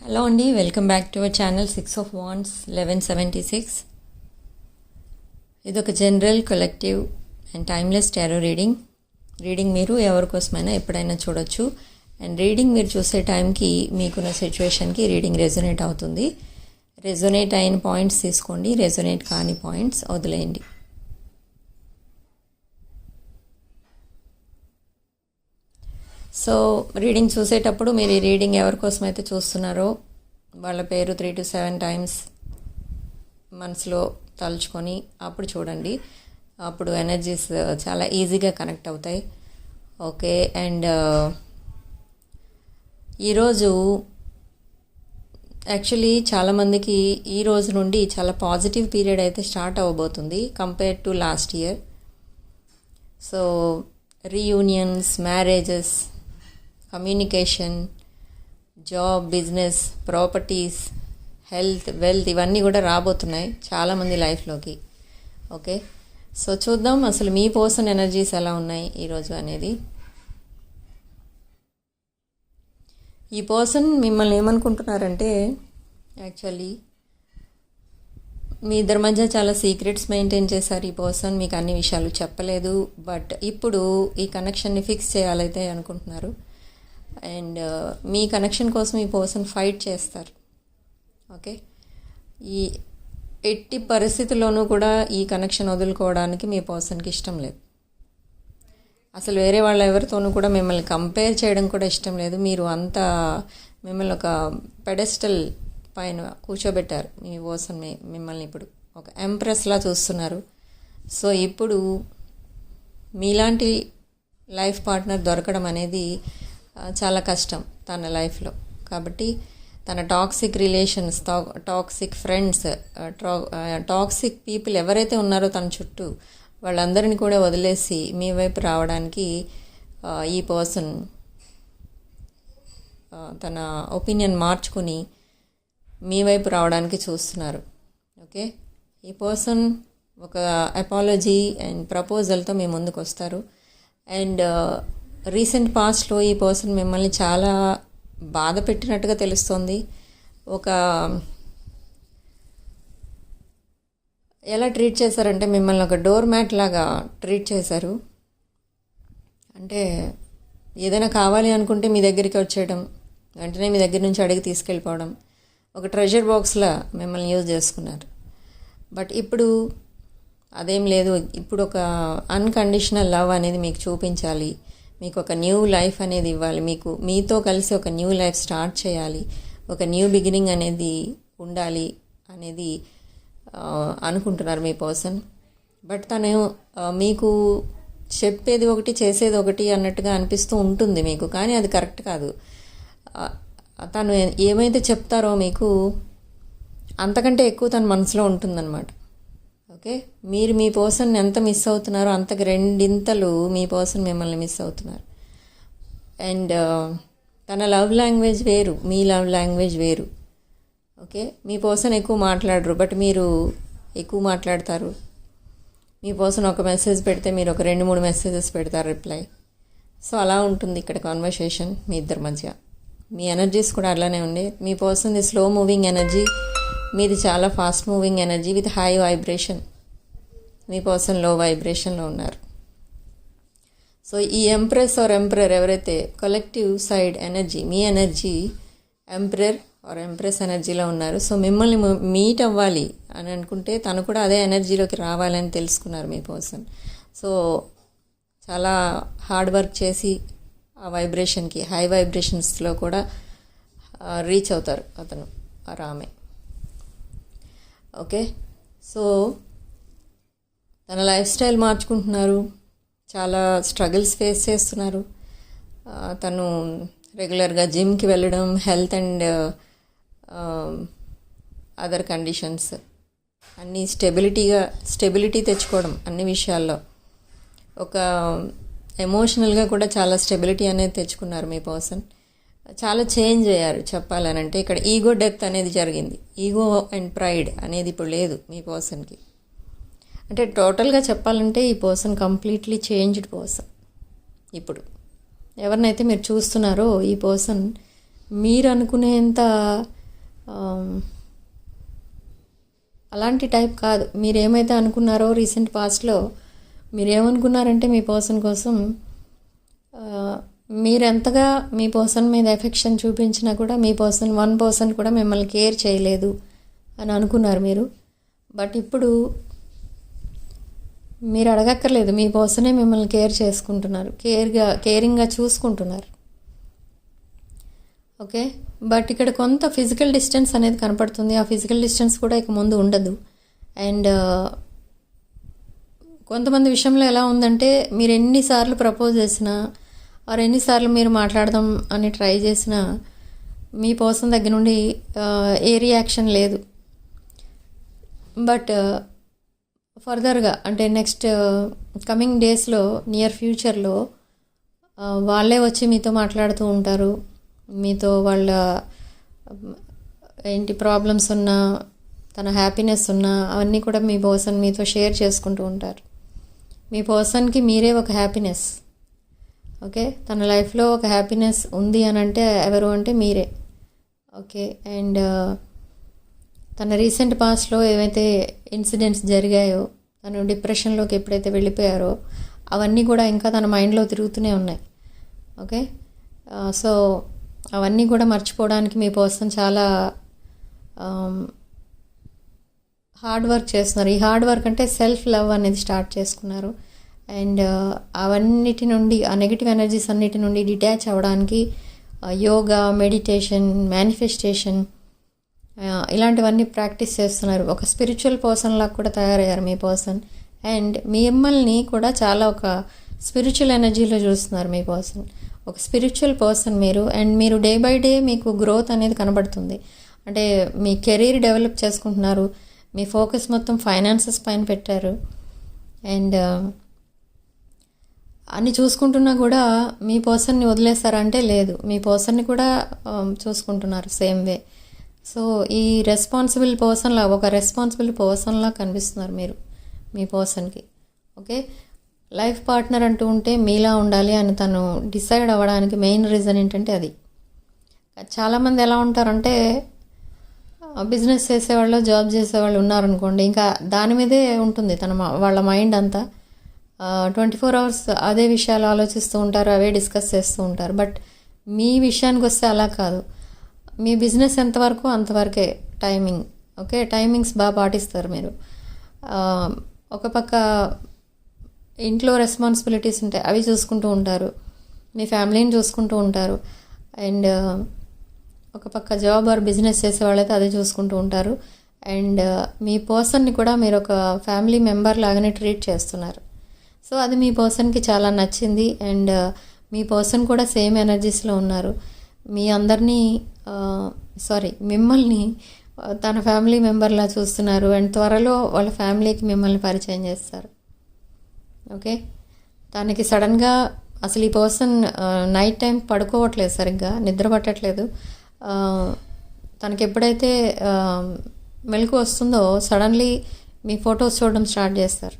Hello అండి, welcome back to our channel 6 of Wands 1176. ఇది ఒక general collective and timeless tarot reading మీరు ఎవరికోసమైనా ఎప్పుడైనా చూడొచ్చు. అండ్ రీడింగ్ మీరు చూసే టైంకి మీకున్న సిచ్యువేషన్కి రీడింగ్ రెజొనేట్ అవుతుంది. రెజొనేట్ అయిన పాయింట్స్ తీసుకోండి, రెజొనేట్ కాని పాయింట్స్ వదిలేయండి. సో రీడింగ్ చూసేటప్పుడు మీరు ఈ రీడింగ్ ఎవరికోసం అయితే చూస్తున్నారో వాళ్ళ పేరు 3 to 7 times మనసులో తలుచుకొని అప్పుడు చూడండి. అప్పుడు ఎనర్జీస్ చాలా ఈజీగా కనెక్ట్ అవుతాయి. ఓకే, అండ్ ఈరోజు యాక్చువల్లీ చాలామందికి ఈ రోజు నుండి చాలా పాజిటివ్ పీరియడ్ అయితే స్టార్ట్ అవ్వబోతుంది compare to last year. So reunions, marriages, communication, job, business, properties, health, wealth ఇవన్నీ కూడా రాబోతున్నాయి చాలామంది లైఫ్లోకి. ఓకే, సో చూద్దాం అసలు మీ పర్సన్ ఎనర్జీస్ ఎలా ఉన్నాయి ఈరోజు అనేది. ఈ పర్సన్ మిమ్మల్ని ఏమనుకుంటున్నారంటే యాక్చువల్లీ మీ ఇద్దరి మధ్య చాలా సీక్రెట్స్ మెయింటైన్ చేశారు. ఈ పర్సన్ మీకు అన్ని విషయాలు చెప్పలేదు, బట్ ఇప్పుడు ఈ కనెక్షన్ని ఫిక్స్ చేయాలైతే అనుకుంటున్నారు. అండ్ మీ కనెక్షన్ కోసం ఈ పర్సన్ ఫైట్ చేస్తారు. ఓకే, ఈ ఎట్టి పరిస్థితుల్లోనూ కూడా ఈ కనెక్షన్ వదులుకోవడానికి మీ పర్సన్కి ఇష్టం లేదు. అసలు వేరే వాళ్ళ ఎవరితోనూ కూడా మిమ్మల్ని కంపేర్ చేయడం కూడా ఇష్టం లేదు. మీరు అంతా మిమ్మల్ని ఒక పెడెస్టల్ పైన కూర్చోబెట్టారు. మీ పర్సన్ మిమ్మల్ని ఇప్పుడు ఒక ఎంప్రెస్లా చూస్తున్నారు. సో ఇప్పుడు మీలాంటి లైఫ్ పార్ట్నర్ దొరకడం అనేది చాలా కష్టం తన లైఫ్లో. కాబట్టి తన toxic relations, toxic friends, toxic people ఎవరైతే ఉన్నారో తన చుట్టూ వాళ్ళందరినీ కూడా వదిలేసి మీ వైపు రావడానికి ఈ పర్సన్ తన ఒపీనియన్ మార్చుకుని మీ వైపు రావడానికి చూస్తున్నారు. ఓకే, ఈ పర్సన్ ఒక అపాలజీ అండ్ ప్రపోజల్తో మీ ముందుకు వస్తారు. అండ్ రీసెంట్ పాస్ట్లో ఈ పర్సన్ మిమ్మల్ని చాలా బాధ పెట్టినట్టుగా తెలుస్తుంది. ఒక ఎలా ట్రీట్ చేశారంటే మిమ్మల్ని ఒక డోర్ మ్యాట్ లాగా ట్రీట్ చేశారు. అంటే ఏదైనా కావాలి అనుకుంటే మీ దగ్గరికి వచ్చేయడం, వెంటనే మీ దగ్గర నుంచి అడిగి తీసుకెళ్ళిపోవడం, ఒక ట్రెజర్ బాక్స్లా మిమ్మల్ని యూజ్ చేసుకున్నారు. బట్ ఇప్పుడు అదేం లేదు. ఇప్పుడు ఒక అన్కండిషనల్ లవ్ అనేది మీకు చూపించాలి, మీకు ఒక న్యూ లైఫ్ అనేది ఇవ్వాలి, మీతో కలిసి ఒక న్యూ లైఫ్ స్టార్ట్ చేయాలి, ఒక న్యూ బిగినింగ్ అనేది ఉండాలి అనేది అనుకుంటున్నారు మీ పర్సన్. బట్ తను మీకు చెప్పేది ఒకటి చేసేది ఒకటి అన్నట్టుగా అనిపిస్తూ ఉంటుంది మీకు, కానీ అది కరెక్ట్ కాదు. తను ఏమైతే చెప్తారో మీకు అంతకంటే ఎక్కువ తన మనసులో ఉంటుందన్నమాట. ఓకే, మీరు మీ పర్సన్ ఎంత మిస్ అవుతున్నారో అంతకు రెండింతలు మీ పర్సన్ మిమ్మల్ని మిస్ అవుతున్నారు. అండ్ తన లవ్ లాంగ్వేజ్ వేరు, మీ లవ్ లాంగ్వేజ్ వేరు. ఓకే, మీ పర్సన్ ఎక్కువ మాట్లాడరు, బట్ మీరు ఎక్కువ మాట్లాడతారు. మీ పర్సన్ ఒక మెసేజ్ పెడితే మీరు ఒక 2-3 మెసేజెస్ పెడతారు రిప్లై. సో అలా ఉంటుంది ఇక్కడ కాన్వర్సేషన్ మీ ఇద్దరి మధ్య. మీ ఎనర్జీస్ కూడా అలానే ఉండే. మీ పర్సన్ది స్లో మూవింగ్ ఎనర్జీ, మీది చాలా fast moving energy with high vibration. మీ పర్సన్ లో వైబ్రేషన్లో ఉన్నారు. సో ఈ ఎంప్రెస్ ఆర్ ఎంపరర్ ఎవరైతే కలెక్టివ్ సైడ్ ఎనర్జీ, మీ ఎనర్జీ ఎంపరర్ ఆర్ ఎంప్రెస్ ఎనర్జీలో ఉన్నారు. సో మిమ్మల్ని మీట్ అవ్వాలి అని అనుకుంటే తను కూడా అదే ఎనర్జీలోకి రావాలని తెలుసుకున్నారు మీ పర్సన్. సో చాలా హార్డ్ వర్క్ చేసి ఆ వైబ్రేషన్కి, హై వైబ్రేషన్స్లో కూడా రీచ్ అవుతారు అతను ఆర్ ఆమె. ఓకే, సో తన లైఫ్ స్టైల్ మార్చుకుంటున్నారు, చాలా స్ట్రగుల్స్ ఫేస్ చేస్తున్నారు. తను రెగ్యులర్గా జిమ్కి వెళ్ళడం, హెల్త్ అండ్ అదర్ కండిషన్స్ అన్నీ స్టెబిలిటీ తెచ్చుకోవడం అన్ని విషయాల్లో. ఒక ఎమోషనల్గా కూడా చాలా స్టెబిలిటీ అనేది తెచ్చుకున్నారు మీ పర్సన్. చాలా చేంజ్ అయ్యారు చెప్పాలనంటే. ఇక్కడ ఈగో డెత్ అనేది జరిగింది. ఈగో అండ్ ప్రైడ్ అనేది ఇప్పుడు లేదు మీ పర్సన్కి. అంటే టోటల్గా చెప్పాలంటే ఈ పర్సన్ కంప్లీట్లీ చేంజ్డ్ పర్సన్. ఇప్పుడు ఎవరినైతే మీరు చూస్తున్నారో ఈ పర్సన్ మీరు అనుకునేంత అలాంటి టైప్ కాదు. మీరేమైతే అనుకున్నారో రీసెంట్ పాస్ట్లో మీరేమనుకున్నారంటే మీ పర్సన్ కోసం మీరెంతగా మీ పర్సన్ మీద ఎఫెక్షన్ చూపించినా కూడా మీ వన్ పర్సన్ కూడా మిమ్మల్ని కేర్ చేయలేదు అని అనుకున్నారు మీరు. బట్ ఇప్పుడు మీరు అడగక్కర్లేదు, మీ పర్సనే మిమ్మల్ని కేర్ చేసుకుంటున్నారు, కేరింగ్గా చూసుకుంటున్నారు. ఓకే, బట్ ఇక్కడ కొంత ఫిజికల్ డిస్టెన్స్ అనేది కనపడుతుంది. ఆ ఫిజికల్ డిస్టెన్స్ కూడా ఇక ముందు ఉండదు. అండ్ కొంతమంది విషయంలో ఎలా ఉందంటే మీరు ఎన్నిసార్లు ప్రపోజ్ చేసినా ఎన్నిసార్లు మీరు మాట్లాడదాం అని ట్రై చేసినా మీ పర్సన్ దగ్గర నుండి ఏ రియాక్షన్ లేదు. బట్ ఫర్దర్గా అంటే నెక్స్ట్ కమింగ్ డేస్లో నియర్ ఫ్యూచర్లో వాళ్ళే వచ్చి మీతో మాట్లాడుతూ ఉంటారు. మీతో వాళ్ళ ఏంటి ప్రాబ్లమ్స్ ఉన్నా, తన హ్యాపీనెస్ ఉన్నా అవన్నీ కూడా మీ పర్సన్ మీతో షేర్ చేసుకుంటూ ఉంటారు. మీ పర్సన్కి మీరే ఒక హ్యాపీనెస్. ఓకే, తన లైఫ్లో ఒక హ్యాపీనెస్ ఉంది అని అంటే ఎవరు అంటే మీరే. ఓకే, అండ్ తన రీసెంట్ పాస్ట్లో ఏవైతే ఇన్సిడెంట్స్ జరిగాయో, తను డిప్రెషన్లోకి ఎప్పుడైతే వెళ్ళిపోయారో అవన్నీ కూడా ఇంకా తన మైండ్లో తిరుగుతూనే ఉన్నాయి. ఓకే, సో అవన్నీ కూడా మర్చిపోవడానికి మీ పర్సన్ చాలా హార్డ్ వర్క్ చేస్తున్నారు. ఈ హార్డ్ వర్క్ అంటే సెల్ఫ్ లవ్ అనేది స్టార్ట్ చేసుకున్నారు. అండ్ అవన్నిటి నుండి, ఆ నెగిటివ్ ఎనర్జీస్ అన్నిటి నుండి డిటాచ్ అవ్వడానికి యోగా, మెడిటేషన్, మేనిఫెస్టేషన్ ఇలాంటివన్నీ ప్రాక్టీస్ చేస్తున్నారు. ఒక స్పిరిచువల్ పర్సన్ లాగా కూడా తయారయ్యారు మీ పర్సన్. అండ్ మిమ్మల్ని కూడా చాలా ఒక స్పిరిచువల్ ఎనర్జీలో చూస్తున్నారు మీ పర్సన్. ఒక స్పిరిచువల్ పర్సన్ మీరు. అండ్ మీరు డే బై డే మీకు గ్రోత్ అనేది కనబడుతుంది. అంటే మీ కెరీర్ డెవలప్ చేసుకుంటున్నారు. మీ ఫోకస్ మొత్తం ఫైనాన్సెస్ పైన పెట్టారు. అండ్ అన్ని చూసుకుంటున్నా కూడా మీ పర్సన్ని వదిలేస్తారంటే లేదు, మీ పర్సన్ని కూడా చూసుకుంటున్నారు సేమ్ వే. సో ఈ రెస్పాన్సిబుల్ పర్సన్లా, ఒక రెస్పాన్సిబుల్ పర్సన్లా కనిపిస్తున్నారు మీరు మీ పర్సన్కి. ఓకే, లైఫ్ పార్ట్నర్ అంటూ ఉంటే మీలా ఉండాలి అని తను డిసైడ్ అవ్వడానికి మెయిన్ రీజన్ ఏంటంటే అది. చాలామంది ఎలా ఉంటారంటే బిజినెస్ చేసేవాళ్ళు, జాబ్ చేసేవాళ్ళు ఉన్నారనుకోండి, ఇంకా దాని మీదే ఉంటుంది వాళ్ళ మైండ్ అంతా. 24 hours అదే విషయాలు ఆలోచిస్తూ ఉంటారు, అవే డిస్కస్ చేస్తూ ఉంటారు. బట్ మీ విషయానికి వస్తే అలా కాదు. మీ బిజినెస్ ఎంతవరకు అంతవరకే టైమింగ్. ఓకే, టైమింగ్స్ బాగా పాటిస్తారు మీరు. ఒక పక్క ఇంట్లో రెస్పాన్సిబిలిటీస్ ఉంటాయి, అవి చూసుకుంటూ ఉంటారు. మీ ఫ్యామిలీని చూసుకుంటూ ఉంటారు. అండ్ ఒక పక్క జాబ్ ఆర్ బిజినెస్ చేసే వాళ్ళైతే అదే చూసుకుంటూ ఉంటారు. అండ్ మీ పర్సన్ని కూడా మీరు ఒక ఫ్యామిలీ మెంబర్ లాగానే ట్రీట్ చేస్తున్నారు. సో అది మీ పర్సన్కి చాలా నచ్చింది. అండ్ మీ పర్సన్ కూడా సేమ్ ఎనర్జీస్లో ఉన్నారు. మీ అందరినీ మిమ్మల్ని తన ఫ్యామిలీ మెంబర్లా చూస్తున్నారు. అండ్ త్వరలో వాళ్ళ ఫ్యామిలీకి మిమ్మల్ని పరిచయం చేస్తారు. ఓకే, తనకి సడన్గా అసలు ఈ పర్సన్ నైట్ టైం పడుకోవట్లేదు, సరిగ్గా నిద్ర పట్టట్లేదు. తనకి ఎప్పుడైతే మెలకు వస్తుందో సడన్లీ మీ ఫొటోస్ చూడడం స్టార్ట్ చేస్తారు.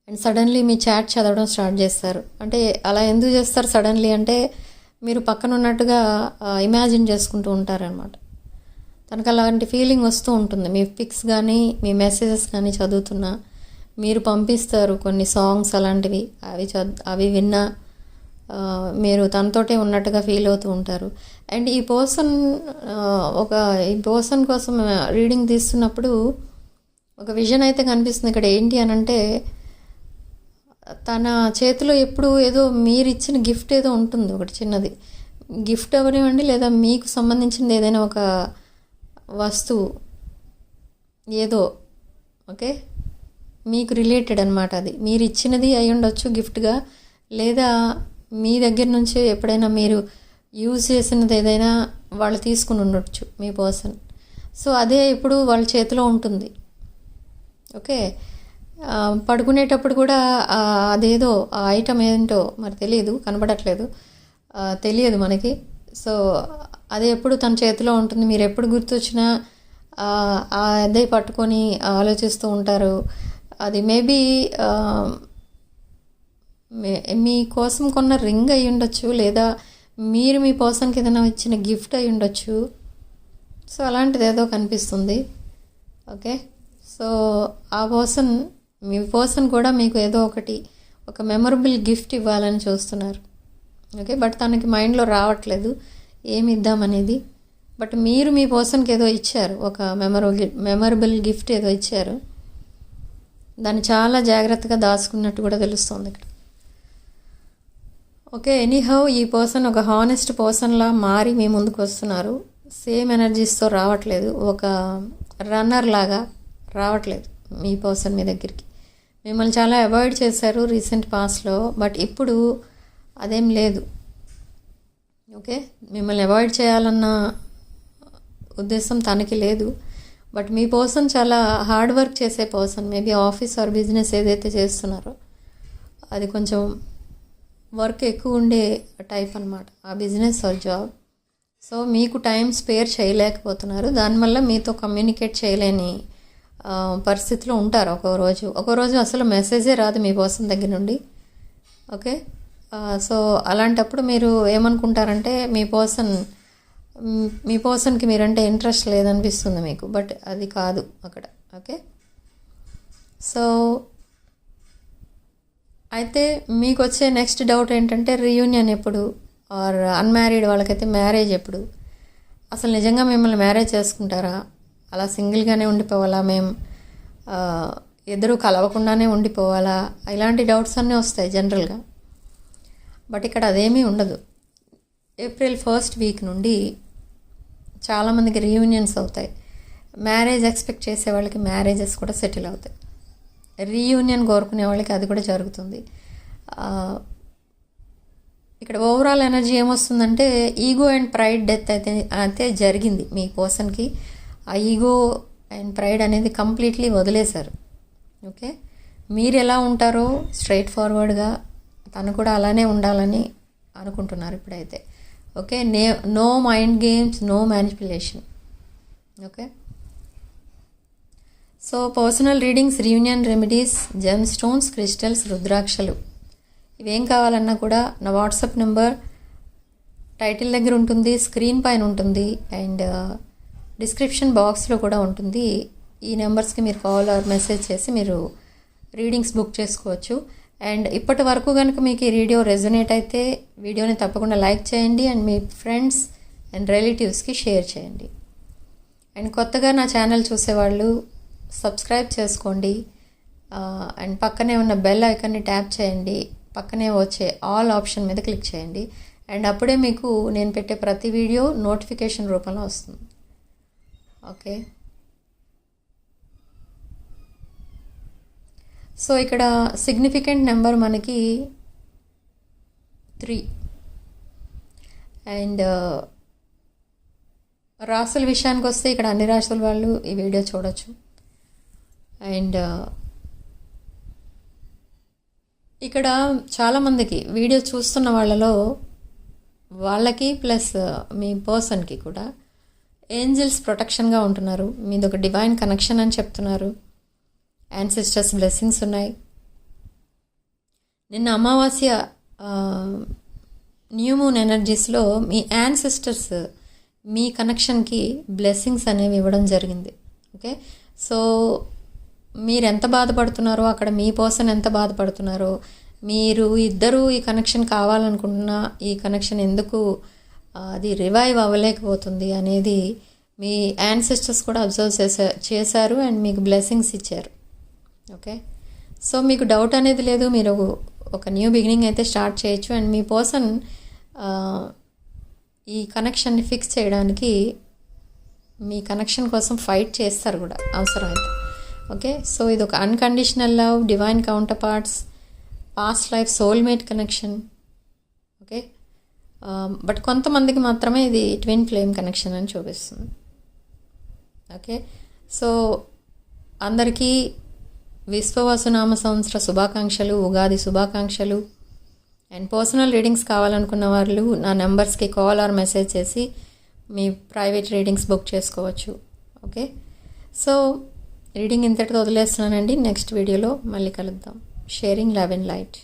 అండ్ సడన్లీ మీ చాట్ చదవడం స్టార్ట్ చేస్తారు. అంటే అలా ఎందుకు చేస్తారు సడన్లీ అంటే మీరు పక్కన ఉన్నట్టుగా ఇమాజిన్ చేసుకుంటూ ఉంటారనమాట. తనకు అలాంటి ఫీలింగ్ వస్తూ ఉంటుంది. మీ పిక్స్ కానీ మీ మెసేజెస్ కానీ చదువుతున్నా, మీరు పంపిస్తారు కొన్ని సాంగ్స్ అలాంటివి, అవి విన్నా మీరు తనతోటే ఉన్నట్టుగా ఫీల్ అవుతూ ఉంటారు. అండ్ ఈ పర్సన్ కోసం రీడింగ్ తీస్తున్నప్పుడు ఒక విజన్ అయితే కనిపిస్తుంది. ఇక్కడ ఏంటి అని అంటే తన చేతిలో ఎప్పుడు ఏదో మీరు ఇచ్చిన గిఫ్ట్ ఏదో ఉంటుంది, ఒకటి చిన్నది గిఫ్ట్ అవనివ్వండి, లేదా మీకు సంబంధించింది ఏదైనా ఒక వస్తువు ఏదో. ఓకే, మీకు రిలేటెడ్ అనమాట. అది మీరు ఇచ్చినది అయి ఉండొచ్చు గిఫ్ట్గా, లేదా మీ దగ్గర నుంచి ఎప్పుడైనా మీరు యూజ్ చేసినది ఏదైనా వాళ్ళు తీసుకుని ఉండొచ్చు మీ పర్సన్. సో అదే ఇప్పుడు వాళ్ళ చేతిలో ఉంటుంది. ఓకే, పడుకునేటప్పుడు కూడా అదేదో ఆ ఐటమ్ ఏంటో మరి తెలియదు, కనబడట్లేదు, తెలియదు మనకి. సో అది ఎప్పుడు తన చేతిలో ఉంటుంది. మీరు ఎప్పుడు గుర్తొచ్చినా అదే పట్టుకొని ఆలోచిస్తూ ఉంటారు. అది మేబీ మీకోసం కొన్న రింగ్ అయి ఉండొచ్చు, లేదా మీరు మీ పర్సన్కి ఏదైనా ఇచ్చిన గిఫ్ట్ అయి ఉండొచ్చు. సో అలాంటిది ఏదో కనిపిస్తుంది. ఓకే, సో ఆ పర్సన్, మీ పర్సన్ కూడా మీకు ఏదో ఒక మెమరబుల్ గిఫ్ట్ ఇవ్వాలని చూస్తున్నారు. ఓకే, బట్ తనకి మైండ్లో రావట్లేదు ఏమి ఇద్దామనేది. బట్ మీరు మీ పర్సన్కి ఏదో ఇచ్చారు, ఒక మెమరబుల్ గిఫ్ట్ ఏదో ఇచ్చారు. దాన్ని చాలా జాగ్రత్తగా దాచుకున్నట్టు కూడా తెలుస్తుంది ఇక్కడ. ఓకే, ఎనీహౌ ఈ పర్సన్ ఒక హానెస్ట్ పర్సన్లా మారి మీ ముందుకు వస్తున్నారు. సేమ్ ఎనర్జీస్తో రావట్లేదు, ఒక రన్నర్ లాగా రావట్లేదు మీ పర్సన్ మీ దగ్గరికి. మిమ్మల్ని చాలా అవాయిడ్ చేశారు రీసెంట్ పాస్ట్లో, బట్ ఇప్పుడు అదేం లేదు. ఓకే, మిమ్మల్ని అవాయిడ్ చేయాలన్న ఉద్దేశం తనకి లేదు. బట్ మీ పర్సన్ చాలా హార్డ్ వర్క్ చేసే person. Maybe office or business ఏదైతే చేస్తున్నారో అది కొంచెం వర్క్ ఎక్కువ ఉండే టైప్ అనమాట, ఆ బిజినెస్ ఆర్ జాబ్. సో మీకు టైం స్పేర్ చేయలేకపోతున్నారు, దానివల్ల మీతో కమ్యూనికేట్ చేయలేని పరిస్థితిలో ఉంటారు. ఒక రోజు అసలు మెసేజే రాదు మీ పర్సన్ దగ్గర నుండి. ఓకే, సో అలాంటప్పుడు మీరు ఏమనుకుంటారంటే మీ పర్సన్కి మీరంటే ఇంట్రెస్ట్ లేదనిపిస్తుంది మీకు, బట్ అది కాదు అక్కడ. ఓకే, సో అయితే మీకు వచ్చే నెక్స్ట్ డౌట్ ఏంటంటే రీయూనియన్ ఎప్పుడు, ఆర్ అన్మ్యారీడ్ వాళ్ళకైతే మ్యారేజ్ ఎప్పుడు, అసలు నిజంగా మిమ్మల్ని మ్యారేజ్ చేసుకుంటారా, అలా సింగిల్గానే ఉండిపోవాలా, మేము ఎదురు కలవకుండానే ఉండిపోవాలా, ఇలాంటి డౌట్స్ అన్నీ వస్తాయి జనరల్గా. బట్ ఇక్కడ అదేమీ ఉండదు. ఏప్రిల్ 1st వీక్ నుండి చాలామందికి రీయూనియన్స్ అవుతాయి. మ్యారేజ్ ఎక్స్పెక్ట్ చేసే వాళ్ళకి మ్యారేజెస్ కూడా సెటిల్ అవుతాయి. రీయూనియన్ కోరుకునే వాళ్ళకి అది కూడా జరుగుతుంది. ఇక్కడ ఓవరాల్ ఎనర్జీ ఏమొస్తుందంటే ఈగో అండ్ ప్రైడ్ డెత్ అయితే జరిగింది మీ పర్సన్కి. ఆ ఈగో అండ్ ప్రైడ్ అనేది కంప్లీట్లీ వదిలేశారు. ఓకే, మీరు ఎలా ఉంటారో స్ట్రైట్ ఫార్వర్డ్గా తను కూడా అలానే ఉండాలని అనుకుంటున్నారు ఇప్పుడైతే. Okay, no mind games, no manipulation. Okay, so personal readings, reunion remedies, gem stones, crystals, రుద్రాక్షలు, ఇవేం కావాలన్నా కూడా నా వాట్సాప్ నెంబర్ టైటిల్ దగ్గర ఉంటుంది, స్క్రీన్ పైన ఉంటుంది, అండ్ డిస్క్రిప్షన్ బాక్స్లో కూడా ఉంటుంది. ఈ నెంబర్స్కి మీరు కాల్ ఆర్ మెసేజ్ చేసి మీరు రీడింగ్స్ బుక్ చేసుకోవచ్చు. అండ్ ఇప్పటి వరకు కనుక మీకు ఈ వీడియో రెజొనేట్ అయితే వీడియోని తప్పకుండా లైక్ చేయండి అండ్ మీ ఫ్రెండ్స్ అండ్ రిలేటివ్స్కి షేర్ చేయండి. అండ్ కొత్తగా నా ఛానల్ చూసేవాళ్ళు సబ్స్క్రైబ్ చేసుకోండి. అండ్ పక్కనే ఉన్న బెల్ ఐకాన్ని ట్యాప్ చేయండి. పక్కనే వచ్చే ఆల్ ఆప్షన్ మీద క్లిక్ చేయండి. అండ్ అప్పుడే మీకు నేను పెట్టే ప్రతి వీడియో నోటిఫికేషన్ రూపంలో వస్తుంది. ఓకే, సో ఇక్కడ సిగ్నిఫికెంట్ నెంబర్ మనకి 3. అండ్ రాసుల విషయానికి వస్తే ఇక్కడ అన్ని రాసుల వాళ్ళు ఈ వీడియో చూడొచ్చు. అండ్ ఇక్కడ చాలామందికి వీడియో చూస్తున్న వాళ్ళకి ప్లస్ మీ పర్సన్కి కూడా ఏంజల్స్ ప్రొటెక్షన్గా ఉంటున్నారు. మీది ఒక డివైన్ కనెక్షన్ అని చెప్తున్నారు. యాన్సెస్టర్స్ బ్లెస్సింగ్స్ ఉన్నాయి. నిన్న అమావాస్య న్యూ మూన్ ఎనర్జీస్లో మీ యాన్సెస్టర్స్ మీ కనెక్షన్కి బ్లెస్సింగ్స్ అనేవి ఇవ్వడం జరిగింది. ఓకే, సో మీరు ఎంత బాధపడుతున్నారో, అక్కడ మీ పర్సన్ ఎంత బాధపడుతున్నారో, మీరు ఇద్దరూ ఈ కనెక్షన్ కావాలనుకుంటున్నా ఈ కనెక్షన్ ఎందుకు అది రివైవ్ అవ్వలేకపోతుంది అనేది మీ యాన్సెస్టర్స్ కూడా అబ్జర్వ్ చేశారు అండ్ మీకు బ్లెస్సింగ్స్ ఇచ్చారు. ఓకే, సో మీకు డౌట్ అనేది లేదు, మీరు ఒక న్యూ బిగినింగ్ అయితే స్టార్ట్ చేయొచ్చు. అండ్ మీ పర్సన్ ఈ కనెక్షన్ని ఫిక్స్ చేయడానికి మీ కనెక్షన్ కోసం ఫైట్ చేస్తారు కూడా అవసరమైతే. ఓకే, సో ఇది ఒక unconditional love, divine counter parts, past life, soulmate connection. Okay, but కొంతమందికి మాత్రమే ఇది ట్విన్ ఫ్లేమ్ కనెక్షన్ అని చూపిస్తుంది. ఓకే, సో అందరికీ విశ్వవసునామ సంవత్సర శుభాకాంక్షలు, ఉగాది శుభాకాంక్షలు. అండ్ పర్సనల్ రీడింగ్స్ కావాలనుకున్న వాళ్ళు నా నెంబర్స్కి కాల్ ఆర్ మెసేజ్ చేసి మీ ప్రైవేట్ రీడింగ్స్ బుక్ చేసుకోవచ్చు. ఓకే, సో రీడింగ్ ఇంతటితో వదిలేస్తున్నానండి. నెక్స్ట్ వీడియోలో మళ్ళీ కలుద్దాం. Sharing love and light.